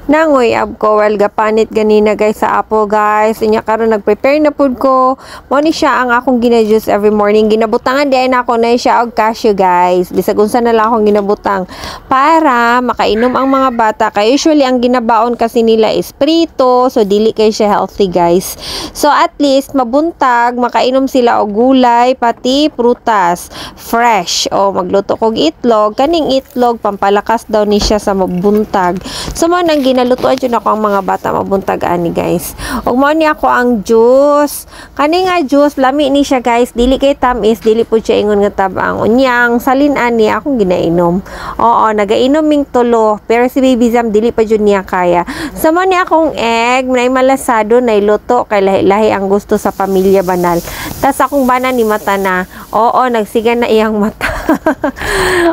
Nangoy ab ko well gapanit ganina guys sa apple guys. Inya karon nagprepare na pud ko. Mo ni siya ang akong gina-juice every morning. Ginabutangan din ako na siya og cashew guys. Bisag unsa na lang akong ginabutang para makainom ang mga bata. Kay usually ang ginabaon kasi nila is prito, so dili kay siya healthy guys. So at least mabuntag makainom sila og gulay pati prutas fresh. O magluto kog itlog. Kaning itlog pampalakas daw ni siya sa mabuntag. So mo nang nalutuan dyan ako ang mga bata mabuntag ani guys. Ug mao ni ako ang juice. Kani nga juice lami ni siya guys. Dili kay tamis, dili pud siya ingon nga tabang. Unyang salin ani akong ginainom. Oo, nagainom ming tulo. Pero si Baby Zam dili pa jud niya kaya. So mo ni akong egg, nay malasado, nay luto kay lahi-lahi ang gusto sa pamilya banal. Tas akong bana ni mata na. Oo, nagsiga na iyang mata.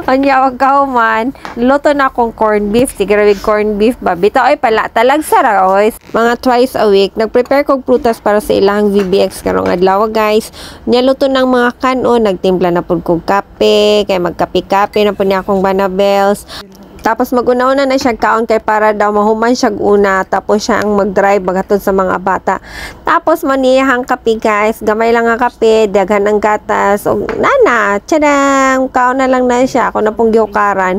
Anya wag ka man. Luto na akong corned beef, siguro with corned beef ba. Bitaw ay pala talag sara oy. Mga twice a week nagprepare kog prutas para sa ilang VBX karong adlaw guys. Nya luto ng mga kanon, nagtimpla na pud kog kape, kay magkape-kape na pud ni akong banabels. Tapos maguna-una na siya kaon kay para daw mahuman siya una. Tapos siya ang mag-drive bagatod sa mga bata. Tapos maniyahang kape guys. Gamay lang ang kape. Daghan ang gatas. O nana. Tadang. Kaon na lang na siya. Ako na pong gihukaran.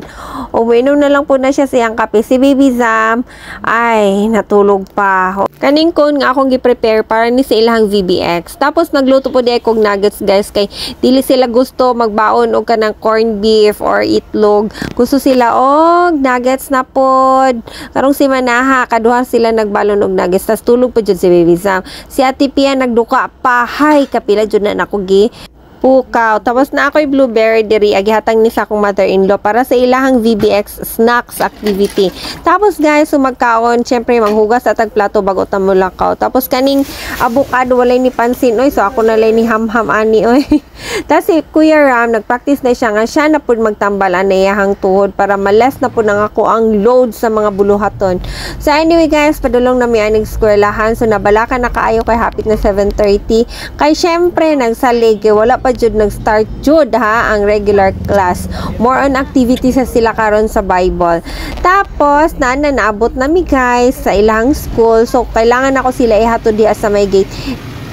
O uminom na lang po na siya siyang kape. Si Baby Zam ay natulog pa. Kaning kon nga akong gi-prepare para ni sa ilang VBX. Tapos nagluto po di kog nuggets guys. Kay dili sila gusto magbaon og kanang corned beef or itlog. Gusto sila nuggets na pod. Karong si Manaha, kaduha sila nagbalon og nuggets. Tas tulog pa jud si Baby Zam. Si Ate Pia nagduka pa. Hay, kapila jud na nako gi pukaw. Tapos na ako'y blueberry diri agihatang ni sa akong mother-in-law para sa ilahang VBX snacks activity. Tapos guys, sumagkaon, syempre manghugas at plato bago ta mulakaw. Tapos kaning avocado walay ni pansin oy, so ako na lay ni ham-ham ani oy. Tapos si Kuya Ram nagpractice na siya nga siya na pud magtambal anayahang tuhod para males na pud nang ako ang load sa mga buluhaton. So anyway guys, padulong na mi aning eskwelahan, so nabalakan na kaayo kay hapit na 7:30. Kay syempre nagsalig wala pa jud nag-start jud ha ang regular class. More on activities sa sila karon sa Bible. Tapos naabot na mi guys sa ilang school. So kailangan ako sila ihatod diha sa may gate.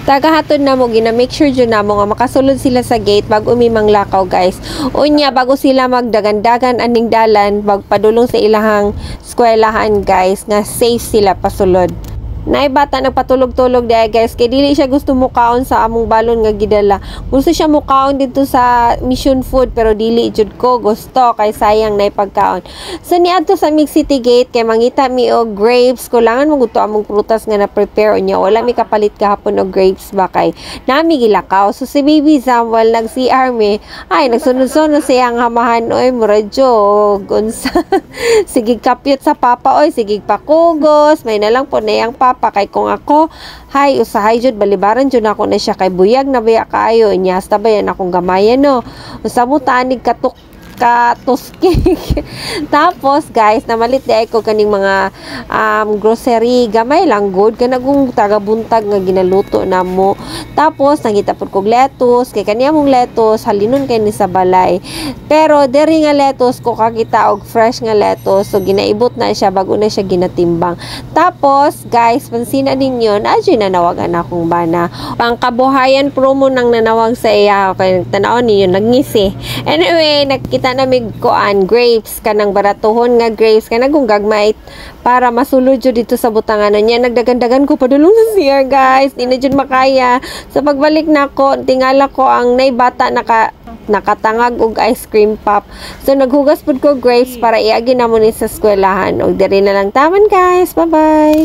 Tagahatod na mo, gina-make sure dyan na mo nga makasulod sila sa gate bago umimang lakaw guys. Unya, bago sila magdagan-dagan aning dalan, magpadulong sa ilahang eskwelahan guys, nga safe sila pasulod. Nay bata nagpatulog-tulog diay guys kay dili siya gusto mukaon sa among balon nga gidala. Gusto siya mukaon dito sa Mission Food pero dili jud ko gusto kay sayang nay pagkaon. So niadto sa Mig City Gate kay mangita mi og grapes, kulangan mo gusto among prutas nga na prepare unya wala mi kapalit kahapon og grapes ba kay nami gilakaw. So si Baby Samuel nag-CR mi ay nagsunod-sunod siyang hamahan oy mura jog unsa. Sige kapyot sa papa oy, sige pakugos, may nalang po na yang kay kung ako hay usahay jud balibaran jud ako na siya kay buyag na baya kaayo nya hasta bayan akong gamayan no usa mo tanig katok katuski. Tapos guys namalit di ko kaning mga grocery gamay lang good kanagong tagabuntag nga ginaluto na mo. Tapos nangita pud kog lettuce kay kaniya mong lettuce halinon kay ni sa balay pero diri nga lettuce ko kakita og fresh nga lettuce so ginaibot na siya bago na siya ginatimbang. Tapos guys pansina ninyo adyo na nawagan akong bana pangkabuhayan promo nang nanawag sa iya kay tan-aw ninyo nagngisi. Anyway nakita namig koan grapes kanang baratuhon nga grapes kanang gagmay para masulod jud dito sa butangan niya. Nagdagan-dagan ko padulong sa CR guys, di na jud makaya. Sa pagbalik nako tingala ko ang nay bata nakatangag og ice cream pop. So naghugas pud ko grapes para iagi na mo ni sa eskwelahan. Og diri na lang taman guys. Bye bye.